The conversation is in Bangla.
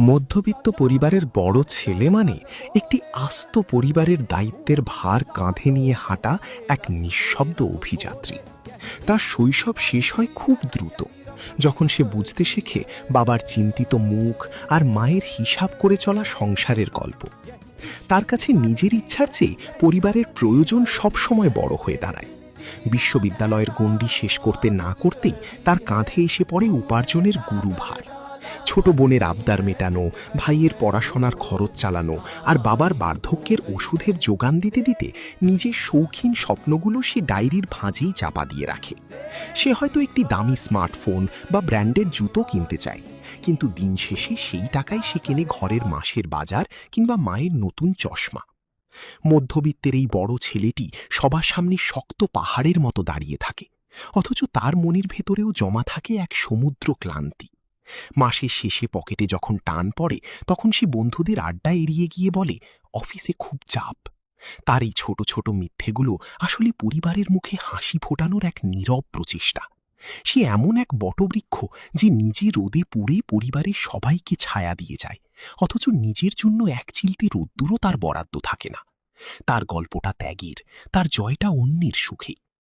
মধ্যবিত্ত পরিবারের বড় ছেলে মানে একটি আস্ত পরিবারের দায়িত্বের ভার কাঁধে নিয়ে হাঁটা এক নিঃশব্দ অভিযাত্রী। তার শৈশব শেষ হয় খুব দ্রুত, যখন সে বুঝতে শেখে বাবার চিন্তিত মুখ আর মায়ের হিসাব করে চলা সংসারের গল্প। তার কাছে নিজের ইচ্ছার চেয়ে পরিবারের প্রয়োজন সবসময় বড় হয়ে দাঁড়ায়। বিশ্ববিদ্যালয়ের গণ্ডি শেষ করতে না করতেই তার কাঁধে এসে পড়ে উপার্জনের গুরুভার। ছোট বোনের আবদার মেটানো, ভাইয়ের পড়াশোনার খরচ চালানো আর বাবার বার্ধক্যের ওষুধের যোগান দিতে দিতে নিজের শৌখিন স্বপ্নগুলো সে ডায়েরির ভাঁজেই চাপা দিয়ে রাখে। সে হয়তো একটি দামি স্মার্টফোন বা ব্র্যান্ডের জুতো কিনতে চায়, কিন্তু দিন শেষে সেই টাকায় সে কেনে ঘরের মাসের বাজার কিংবা মায়ের নতুন চশমা। মধ্যবিত্তের এই বড় ছেলেটি সবার সামনে শক্ত পাহাড়ের মতো দাঁড়িয়ে থাকে, অথচ তার মনের ভেতরেও জমা থাকে এক সমুদ্র ক্লান্তি। মাসের শেষে পকেটে যখন টান পড়ে, তখন সে বন্ধুদের আড্ডা এড়িয়ে গিয়ে বলে, অফিসে খুব চাপ। তার এই ছোট ছোট মিথ্যেগুলো আসলে পরিবারের মুখে হাসি ফোটানোর এক নীরব প্রচেষ্টা। সে এমন এক বটবৃক্ষ যে নিজে রোদে পুড়ে পরিবারের সবাইকে ছায়া দিয়ে যায়, অথচ নিজের জন্য এক চিলতে রোদ্দুরও তার বরাদ্দ থাকে না। তার গল্পটা ত্যাগের, তার জয়টা অন্যের সুখে।